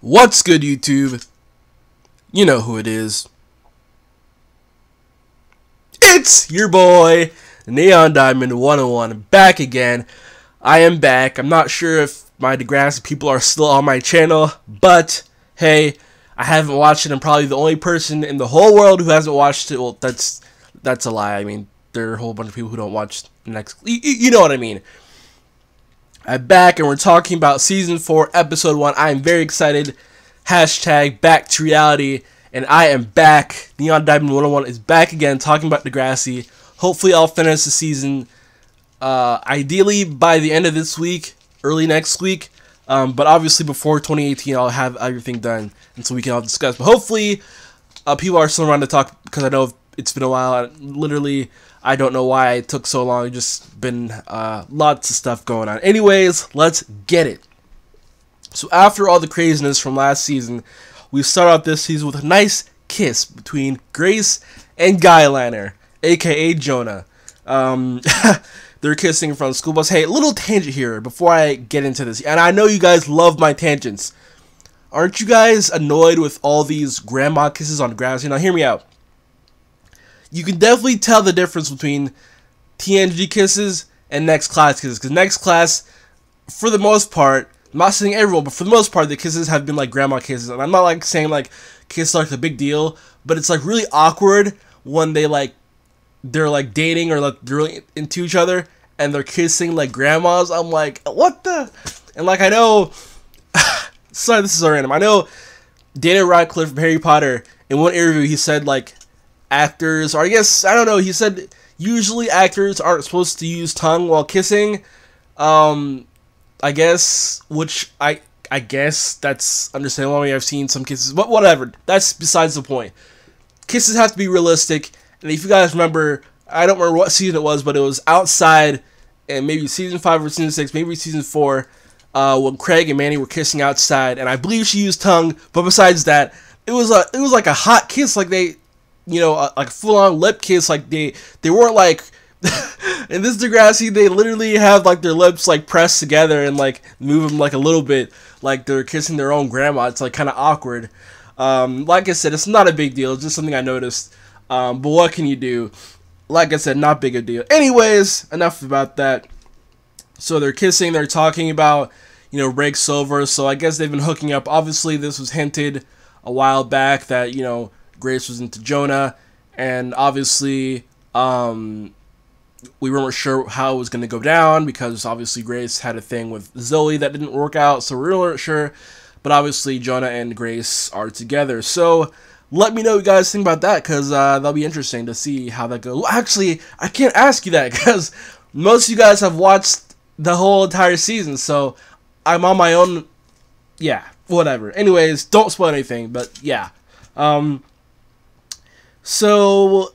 What's good, YouTube? You know who it is. It's your boy, Neon Diamond 101, back again. I am back. I'm not sure if my Degrassi people are still on my channel, but hey, I haven't watched it. I'm probably the only person in the whole world who hasn't watched it. Well, that's a lie. I mean, there are a whole bunch of people who don't watch the next. You know what I mean. I'm back, and we're talking about Season 4, Episode 1. I am very excited. Hashtag back to reality. And I am back. Neon Diamond 101 is back again, talking about Degrassi. Hopefully, I'll finish the season, ideally by the end of this week, early next week. But obviously, before 2018, I'll have everything done, and so we can all discuss. But hopefully, people are still around to talk, because I know it's been a while. Literally, I don't know why it took so long. It's just been lots of stuff going on. Anyways, let's get it. So after all the craziness from last season, we start out this season with a nice kiss between Grace and Guyliner, aka Jonah. They're kissing in front of the school bus. Hey, little tangent here before I get into this. And I know you guys love my tangents. Aren't you guys annoyed with all these grandma kisses on Degrassi? Now hear me out. You can definitely tell the difference between TNG kisses and next class kisses. Because next class, for the most part, I'm not saying everyone, but for the most part, the kisses have been like grandma kisses. And I'm not like saying like kisses are like the big deal, but it's like really awkward when they're like dating or like they're really into each other and they're kissing like grandmas. I'm like, what the? And like I know, sorry, this is so random. I know Daniel Radcliffe from Harry Potter, in one interview he said like actors, or I guess, I don't know, he said usually actors aren't supposed to use tongue while kissing. I guess, which I guess that's understandable. I mean, I've seen some kisses, but whatever. That's besides the point. Kisses have to be realistic, and if you guys remember, I don't remember what season it was, but it was outside, and maybe season 5 or season 6, maybe season 4, when Craig and Manny were kissing outside, and I believe she used tongue, but besides that, it was like a hot kiss, like they, you know, like a full-on lip kiss, like they weren't like, in this Degrassi, they literally have like their lips like pressed together and like move them like a little bit, like they're kissing their own grandma. It's like kind of awkward. Like I said, it's not a big deal. It's just something I noticed. But what can you do? Like I said, not big a deal. Anyways, enough about that. So they're kissing. They're talking about, you know, break silver. So I guess they've been hooking up. Obviously, this was hinted a while back that, you know, Grace was into Jonah, and obviously, we weren't sure how it was going to go down because obviously Grace had a thing with Zoe that didn't work out, so we weren't sure. But obviously Jonah and Grace are together. So let me know what you guys think about that, because that'll be interesting to see how that goes. Well, actually, I can't ask you that because most of you guys have watched the whole entire season, so I'm on my own. Yeah, whatever. Anyways, don't spoil anything, but yeah. So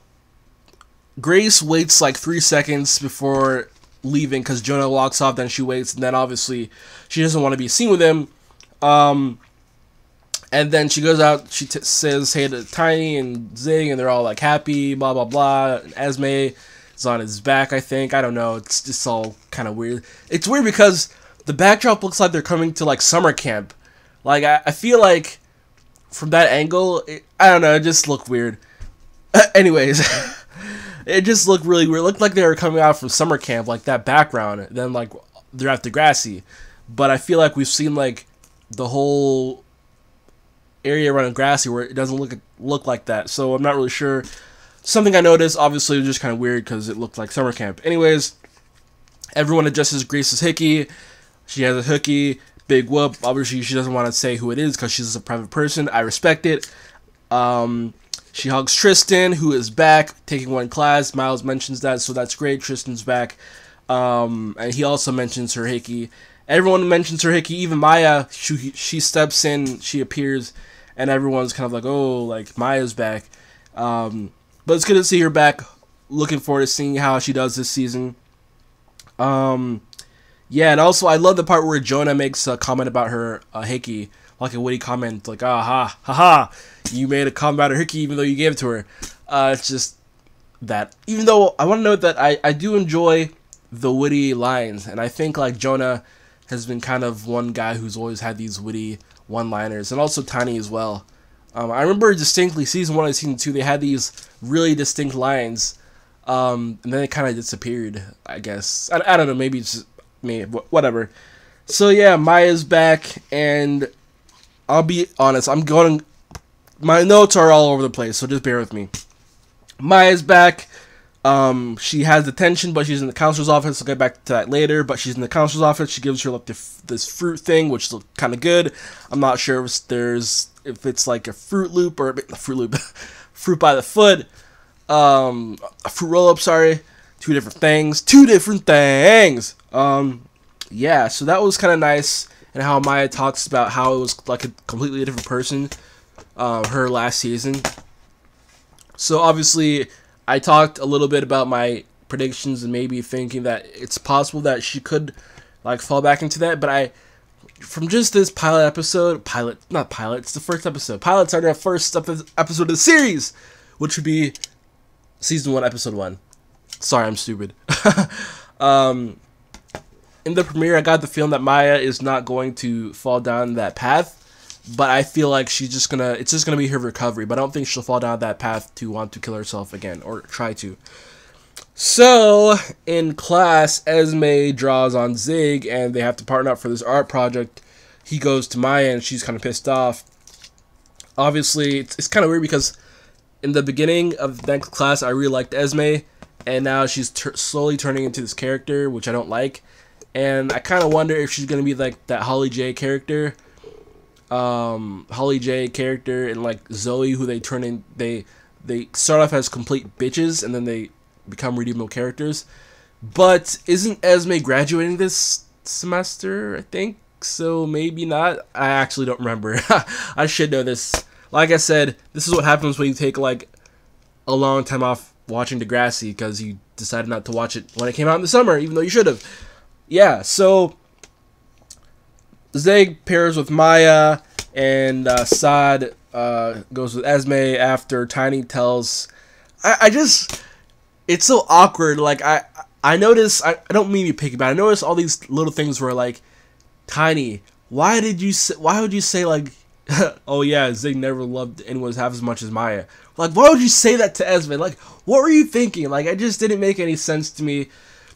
Grace waits like 3 seconds before leaving because Jonah walks off, then she waits, and then obviously she doesn't want to be seen with him. And then she goes out, she says hey to Tiny and Zing, and they're all like happy, blah blah blah. And Esme is on his back, I think. I don't know, it's just all kind of weird. It's weird because the backdrop looks like they're coming to like summer camp. Like I feel like from that angle, I don't know, it just looked weird. Anyways. It just looked really weird. It looked like they were coming out from summer camp, like that background. Then like they're at Degrassi, but I feel like we've seen like the whole area around Degrassi where it doesn't look like that. So I'm not really sure. Something I noticed, obviously, was just kind of weird because it looked like summer camp. Anyways, everyone addresses Grace's hickey. She has a hooky, big whoop. Obviously, she doesn't want to say who it is because she's a private person. I respect it. She hugs Tristan, who is back, taking one class. Miles mentions that, so that's great. Tristan's back. And he also mentions her hickey. Everyone mentions her hickey. Even Maya, she steps in, she appears, and everyone's kind of like, oh, like, Maya's back. But it's good to see her back. Looking forward to seeing how she does this season. Yeah, and also, I love the part where Jonah makes a comment about her hickey. Like a witty comment, like, aha, haha, you made a comment about her hickey even though you gave it to her. It's just that. Even though I want to note that I do enjoy the witty lines, and I think like Jonah has been kind of one guy who's always had these witty one-liners, and also Tiny as well. I remember distinctly season 1 and season 2, they had these really distinct lines, and then it kind of disappeared, I guess. I don't know, maybe it's just me, whatever. So yeah, Maya's back, and I'll be honest, my notes are all over the place, so just bear with me. Maya's back. She has detention, but she's in the counselor's office. I'll get back to that later, but she's in the counselor's office. She gives her like this fruit thing, which looks kind of good. I'm not sure if it's like a Fruit Loop or a Fruit Loop, fruit by the foot, a fruit roll-up, sorry. Two different things. Yeah, so that was kind of nice, and how Maya talks about how it was like a completely different person, her last season. So obviously, I talked a little bit about my predictions and maybe thinking that it's possible that she could like fall back into that, but from just this it's the first episode. Pilots are the first episode of the series, which would be season 1, episode 1. Sorry, I'm stupid. In the premiere, I got the feeling that Maya is not going to fall down that path, but I feel like it's just gonna be her recovery, but I don't think she'll fall down that path to want to kill herself again, or try to. So, in class, Esme draws on Zig, and they have to partner up for this art project. He goes to Maya, and she's kind of pissed off. Obviously, it's kind of weird, because in the beginning of the next class, I really liked Esme, and now she's slowly turning into this character, which I don't like. And I kind of wonder if she's going to be like that Holly J character, and like Zoe, who they start off as complete bitches, and then they become redeemable characters. But isn't Esme graduating this semester, I think? So maybe not. I actually don't remember. I should know this. Like I said, this is what happens when you take like a long time off watching Degrassi, because you decided not to watch it when it came out in the summer, even though you should have. Yeah, so Zig pairs with Maya, and Saad goes with Esme after Tiny tells... It's so awkward. Like, I notice... I don't mean to be picky, but I notice all these little things where, like, Tiny, why would you say, like, oh yeah, Zig never loved anyone half as much as Maya. Like, why would you say that to Esme? Like, what were you thinking? Like, it just didn't make any sense to me.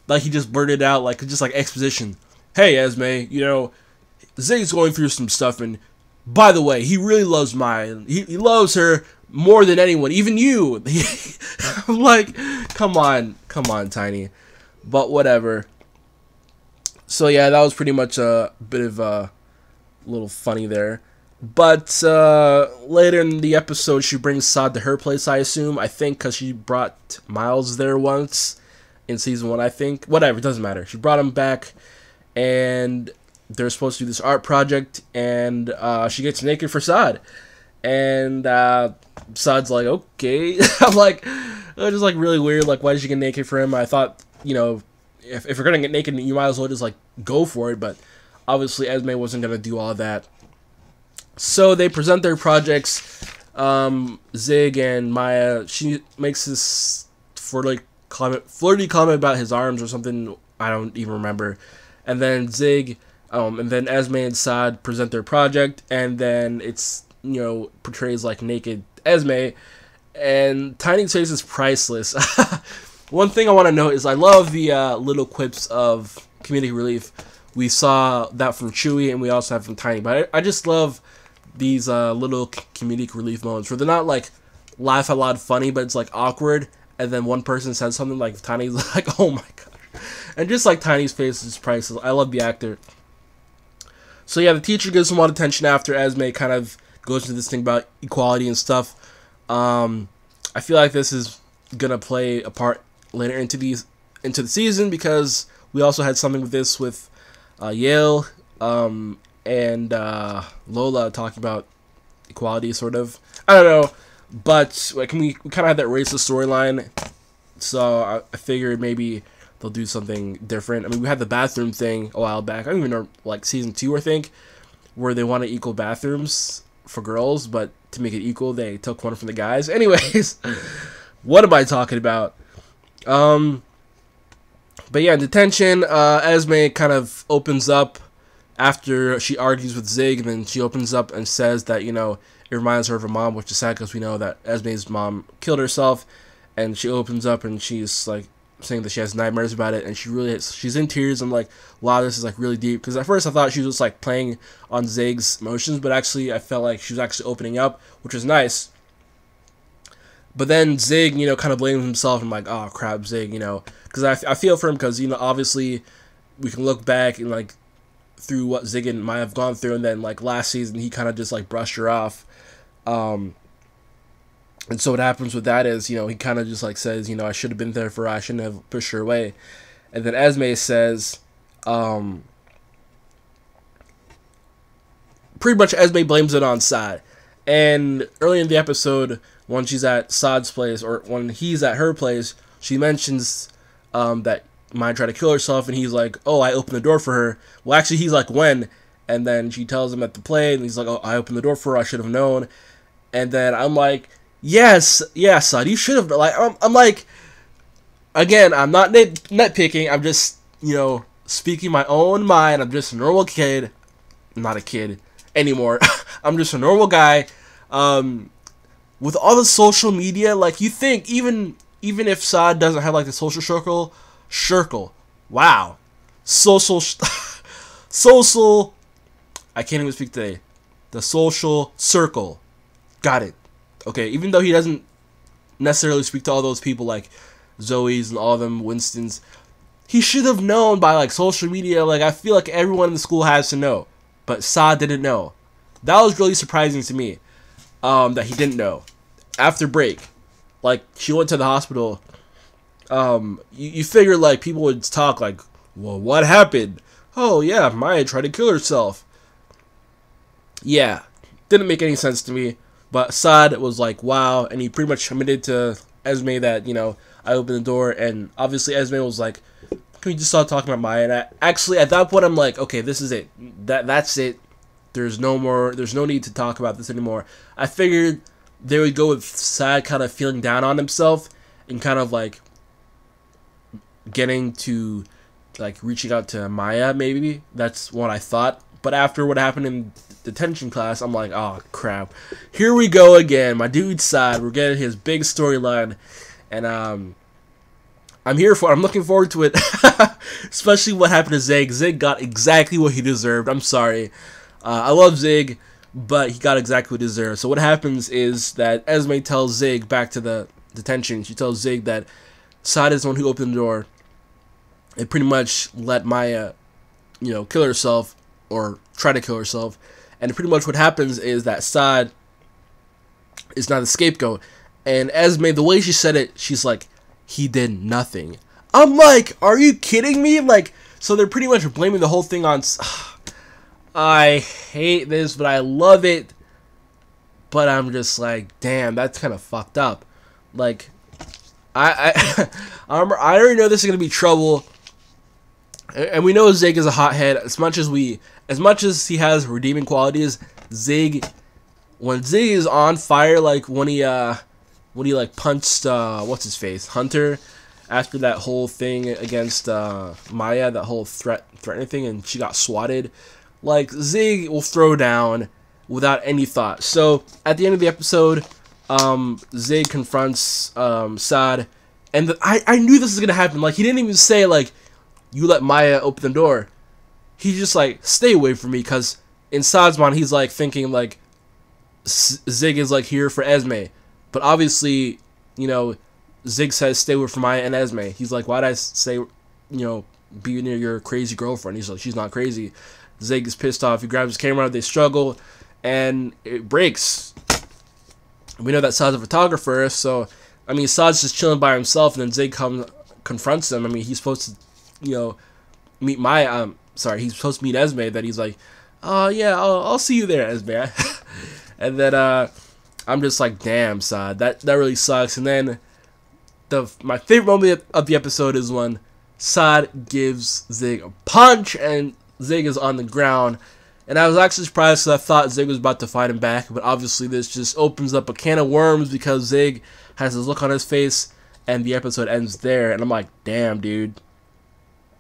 Like, he just blurted out, like, just like exposition. Hey, Esme, you know, Zig's going through some stuff, and by the way, he really loves Maya. He loves her more than anyone, even you. I'm like, come on, Tiny. But whatever. So yeah, that was pretty much a bit of a little funny there. But later in the episode, she brings Saad to her place, I assume. I think because she brought Miles there once in season 1, I think. Whatever, it doesn't matter. She brought him back, and they're supposed to do this art project, and she gets naked for Saad. And Saad's like, okay. I'm like, it's just like really weird. Like, why did she get naked for him? I thought, you know, if you're going to get naked, you might as well just like go for it. But obviously Esme wasn't going to do all that. So they present their projects. Zig and Maya, she makes this flirty comment about his arms or something. I don't even remember. And then and then Esme and Saad present their project, and then it's, you know, portrays like naked Esme, and Tiny's face is priceless. One thing I want to note is I love the little quips of comedic relief. We saw that from Chewy, and we also have from Tiny, but I just love these little comedic relief moments where they're not like laugh out loud funny, but it's like awkward, and then one person says something like Tiny's like, oh my gosh. And just like Tiny's face is priceless. I love the actor. So yeah, the teacher gives him a lot of attention after Esme kind of goes into this thing about equality and stuff. I feel like this is gonna play a part later into the season, because we also had something with this with Yale and Lola talking about equality, sort of. I don't know, but like we kind of had that racist storyline, so I figured maybe they'll do something different. I mean, we had the bathroom thing a while back. I don't even know, like season 2, I think, where they wanted equal bathrooms for girls, but to make it equal, they took one from the guys. Anyways, what am I talking about? But yeah, in detention, Esme kind of opens up after she argues with Zig, and then she opens up and says that, you know, it reminds her of her mom, which is sad because we know that Esme's mom killed herself. And she opens up and she's like saying that she has nightmares about it, and she's in tears. I'm like, wow, this is like really deep, because at first I thought she was just like playing on Zig's emotions, but actually I felt like she was actually opening up, which was nice. But then Zig, you know, kind of blames himself. I'm like, oh crap, Zig, you know, because I feel for him, because, you know, obviously we can look back and like through what Zig and Maya have gone through, and then like last season he kind of just like brushed her off. And so what happens with that is, you know, he kind of just like says, you know, I should have been there for her, I shouldn't have pushed her away. And then Esme says, pretty much Esme blames it on Saad. And early in the episode, when she's at Saad's place, or when he's at her place, she mentions that Maya tried to kill herself, and he's like, oh, I opened the door for her. Well, actually, he's like, when? And then she tells him at the play, and he's like, oh, I opened the door for her, I should have known. And then I'm like, yes, Saad, you should have. Like, I'm like, again, I'm not nitpicking. I'm just, you know, speaking my own mind. I'm just a normal kid. I'm not a kid anymore. I'm just a normal guy. With all the social media, like, you think even if Saad doesn't have like the social circle, wow, social, I can't even speak today. The social circle, got it. Okay, even though he doesn't necessarily speak to all those people like Zoe's and all of them, Winston's, he should have known by like social media. Like, I feel like everyone in the school has to know, but Saad didn't know. That was really surprising to me, that he didn't know. After break, like, she went to the hospital. You figure like people would talk like, well, what happened? Oh yeah, Maya tried to kill herself. Yeah, didn't make any sense to me. But Saad was like, wow, and he pretty much admitted to Esme that, you know, I opened the door, and obviously Esme was like, can we just start talking about Maya? And actually, at that point, I'm like, okay, this is it. That's it. There's no need to talk about this anymore. I figured they would go with Saad kind of feeling down on himself, and kind of like getting to, like, reaching out to Maya, maybe. That's what I thought. But after what happened in detention class, I'm like, oh crap, here we go again. My dude's Saad, we're getting his big storyline, and I'm looking forward to it. Especially what happened to Zig. Zig got exactly what he deserved. I'm sorry, I love Zig, but he got exactly what he deserved. So what happens is that Esme tells Zig, back to the detention, she tells Zig that Saad is the one who opened the door and pretty much let Maya, you know, kill herself, or try to kill herself. And pretty much what happens is that Saad is not the scapegoat. And Esme, the way she said it, she's like, he did nothing. I'm like, are you kidding me? Like, so they're pretty much blaming the whole thing on... I hate this, but I love it. But I'm just like, damn, that's kind of fucked up. Like, I already know this is going to be trouble. And we know Zig is a hothead. As much as he has redeeming qualities, when Zig is on fire, like when he like punched what's his face, Hunter, after that whole thing against Maya, that whole threatening thing, and she got swatted, like, Zig will throw down without any thought. So at the end of the episode, Zig confronts Saad, and I knew this was gonna happen. Like, he didn't even say like, you let Maya open the door. He's just like, stay away from me, because in Saad's mind, he's like thinking like Zig is like here for Esme, but obviously, you know, Zig says stay away from Maya and Esme. He's like, why'd I say, you know, be near your crazy girlfriend? He's like, she's not crazy. Zig is pissed off. He grabs his camera. They struggle, and it breaks. We know that Saad's a photographer, so I mean, Saad's just chilling by himself, and then Zig confronts him. I mean, he's supposed to, you know, meet Maya. He's supposed to meet Esme. That he's like, oh yeah, I'll see you there, Esme. And then I'm just like, damn, Saad, that really sucks. And then my favorite moment of the episode is when Saad gives Zig a punch, and Zig is on the ground. And I was actually surprised, because I thought Zig was about to fight him back, but obviously this just opens up a can of worms, because Zig has his look on his face, and the episode ends there. And I'm like, damn, dude,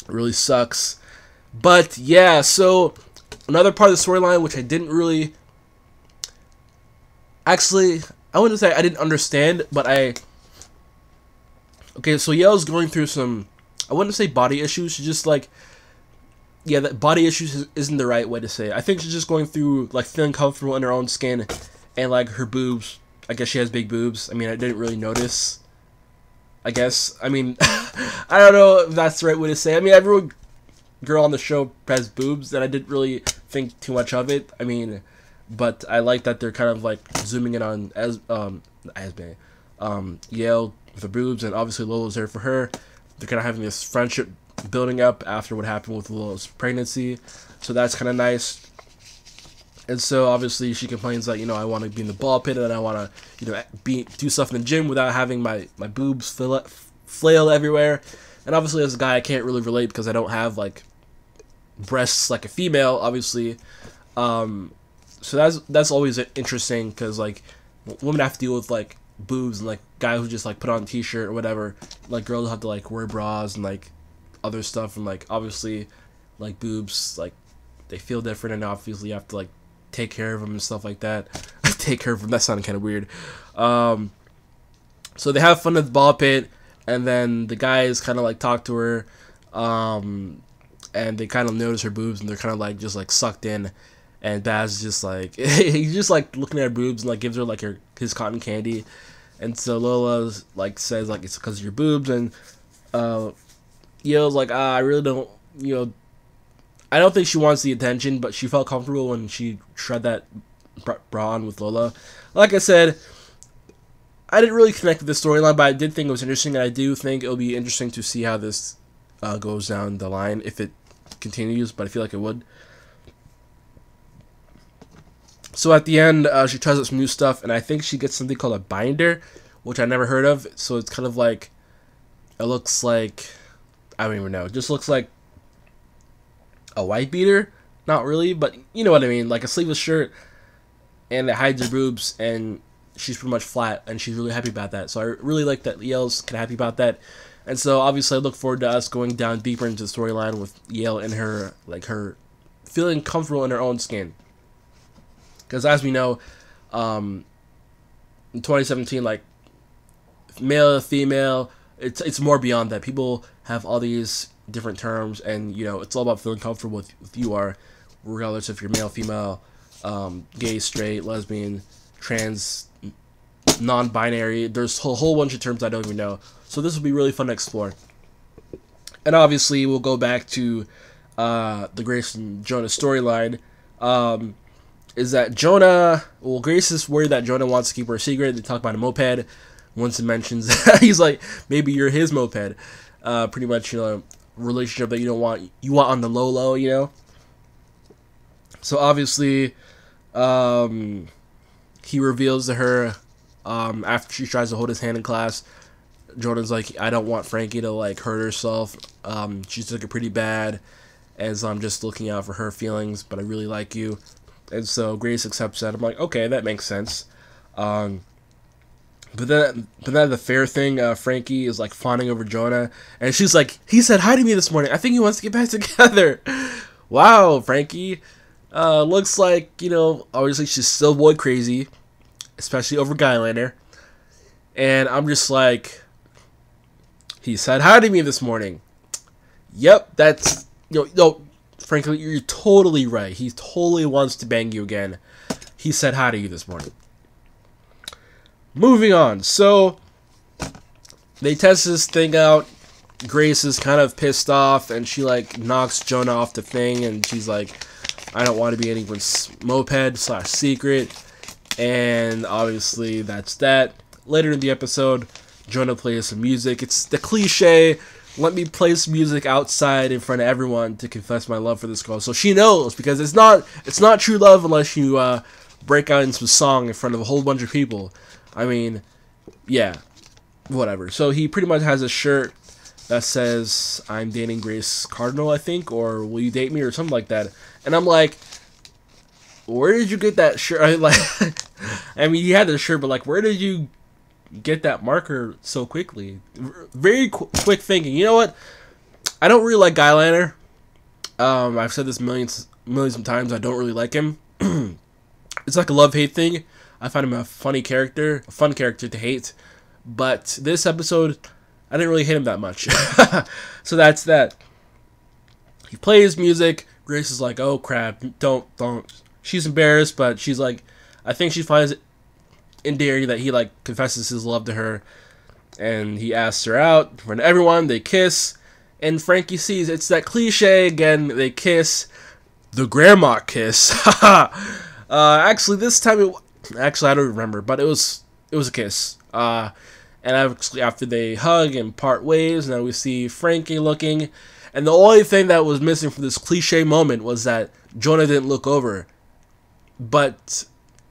it really sucks. But yeah, so Another part of the storyline which I didn't really, actually, I wouldn't say I didn't understand, but okay, so Yale's going through some, I wouldn't say body issues. She's just like, yeah, that body issues isn't the right way to say it. I think she's just going through, like, feeling comfortable in her own skin, and, like, her boobs. I guess she has big boobs. I mean, I didn't really notice. I guess. I mean, I don't know if that's the right way to say it. I mean, every girl on the show has boobs, and I didn't really think too much of it. I mean, but I like that they're kind of, like, zooming in on Esme, Yale with her boobs, and obviously Lola's there for her. They're kind of having this friendship building up after what happened with Lola's pregnancy, so that's kind of nice. And so obviously she complains that, you know, I want to be in the ball pit and I want to, you know, do stuff in the gym without having my boobs flail everywhere. And obviously as a guy I can't really relate because I don't have, like, breasts like a female, obviously. So that's always interesting because, like, women have to deal with, like, boobs, and, like, guys who just, like, put on a t-shirt or whatever. Like, girls have to, like, wear bras and, like, other stuff, and, like, obviously, like, boobs, like, they feel different, and obviously you have to, like, take care of them and stuff like that. Take care of them, that sounded kind of weird. So they have fun at the ball pit, and then the guys kind of, like, talk to her, and they kind of notice her boobs, and they're kind of, like, just, like, sucked in, and Baz is just, like, he's just, like, looking at her boobs, and, like, gives her, like, his cotton candy, and so Lola, like, says, like, it's because of your boobs, and, Yale's like, I really don't, you know, I don't think she wants the attention, but she felt comfortable when she tried that bra on with Lola. Like I said, I didn't really connect with this storyline, but I did think it was interesting, and I do think it'll be interesting to see how this goes down the line, if it continues, but I feel like it would. So at the end, she tries out some new stuff, and I think she gets something called a binder, which I never heard of, so it's kind of like, it looks like, I don't even know, it just looks like a white beater, not really, but you know what I mean, like a sleeveless shirt, and it hides her boobs, and she's pretty much flat, and she's really happy about that. So I really like that Yale's kind of happy about that, and so obviously I look forward to us going down deeper into the storyline with Yale and her, like, her feeling comfortable in her own skin, because as we know, in 2017, like, male, female, it's more beyond that. People have all these different terms, and, you know, it's all about feeling comfortable with you are, regardless if you're male, female, gay, straight, lesbian, trans, non-binary. There's a whole bunch of terms I don't even know, so this will be really fun to explore. And obviously we'll go back to the Grace and Jonah storyline. Is that Jonah, well, Grace is worried that Jonah wants to keep her a secret. They talk about a moped. Once it mentions he's like, maybe you're his moped, pretty much, you know, relationship that you don't want, you want on the low, you know. So obviously, he reveals to her, after she tries to hold his hand in class, Jonah's like, I don't want Frankie to, like, hurt herself. She took it pretty bad, as I'm just looking out for her feelings, but I really like you. And so Grace accepts that. I'm like, okay, that makes sense. But then the fair thing, Frankie is, like, fawning over Jonah, and she's like, he said hi to me this morning. I think he wants to get back together. Wow, Frankie. Looks like, you know, obviously she's still boy crazy, especially over Guyliner. And I'm just like, he said hi to me this morning. Yep, that's, no, frankly, you're totally right. He totally wants to bang you again. He said hi to you this morning. Moving on, so they test this thing out. Grace is kind of pissed off, and she, like, knocks Jonah off the thing, and she's like, I don't want to be anyone's moped / secret, and obviously that's that. Later in the episode, Jonah plays some music. It's the cliche, let me play some music outside in front of everyone to confess my love for this girl. So she knows, because it's not true love unless you break out into a song in front of a whole bunch of people. I mean, yeah, whatever. So he pretty much has a shirt that says, I'm dating Grace Cardinal, I think, or will you date me, or something like that. And I'm like, where did you get that shirt? I mean, he had the shirt, but, like, where did you get that marker so quickly? Very quick thinking. You know what? I don't really like Guyliner. I've said this millions of times I don't really like him. It's like a love-hate thing. I find him a funny character, a fun character to hate. But this episode, I didn't really hate him that much. So that's that. He plays music. Grace is like, oh crap, don't. She's embarrassed, but she's like, I think she finds it endearing that he like confesses his love to her. And he asks her out in front of everyone. They kiss. And Frankie sees it's that cliche again. They kiss. The grandma kiss. Actually, this time actually I don't remember, but it was a kiss. And actually after they hug and part ways, now we see Frankie looking. And the only thing that was missing from this cliche moment was that Jonah didn't look over. But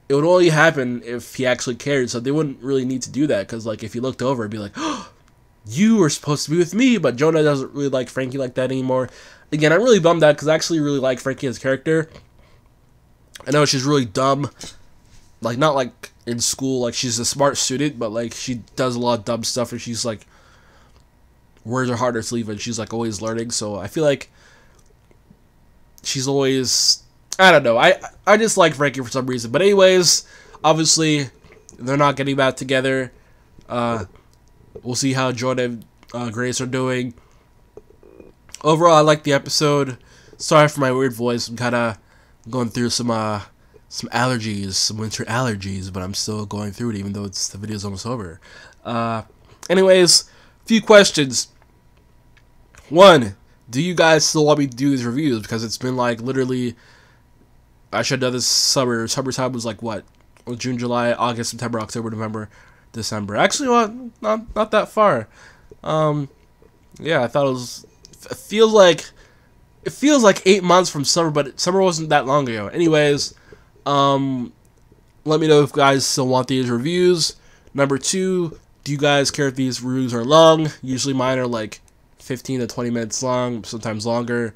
it would only happen if he actually cared, so they wouldn't really need to do that, because like if he looked over, it'd be like, oh, you were supposed to be with me, but Jonah doesn't really like Frankie like that anymore. Again, I'm really bummed out, because I actually really like Frankie as a character. I know she's really dumb, like not like in school, like she's a smart student, but like she does a lot of dumb stuff, and she's like, wears her heart on her sleeve, and she's like always learning, so I feel like she's always, I don't know, I just like Frankie for some reason. But anyways, obviously, they're not getting back together. We'll see how Jonah and Grace are doing. Overall, I like the episode. Sorry for my weird voice. I'm kind of going through some allergies, some winter allergies, but I'm still going through it even though the video's almost over. Anyways, few questions. 1, do you guys still want me to do these reviews? Because it's been like literally, I should have done this summer. Summertime was like what? June, July, August, September, October, November, December. Actually, well, not that far. Yeah, I thought it feels like 8 months from summer, but summer wasn't that long ago. Anyways, let me know if you guys still want these reviews. Number 2, do you guys care if these reviews are long? Usually mine are like 15 to 20 minutes long, sometimes longer.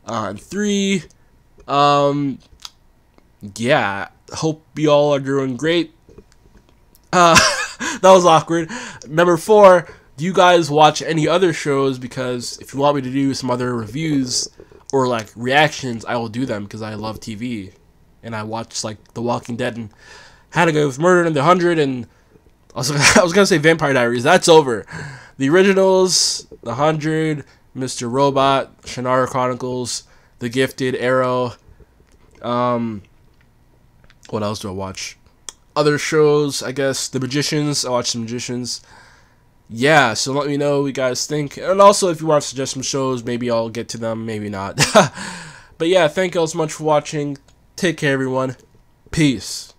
And 3, yeah, hope you all are doing great. That was awkward. Number 4, do you guys watch any other shows? Because if you want me to do some other reviews or like reactions, I will do them because I love TV. And I watch like The Walking Dead and How to Get Away with Murder and The 100, and also, I was gonna say Vampire Diaries. That's over. The originals, The 100, Mr. Robot, Shannara Chronicles, The Gifted, Arrow. What else do I watch? Other shows, I guess. The Magicians. I watch The Magicians. Yeah, so let me know what you guys think. And also, if you want to suggest some shows, maybe I'll get to them, maybe not. But yeah, thank you all so much for watching. Take care, everyone. Peace.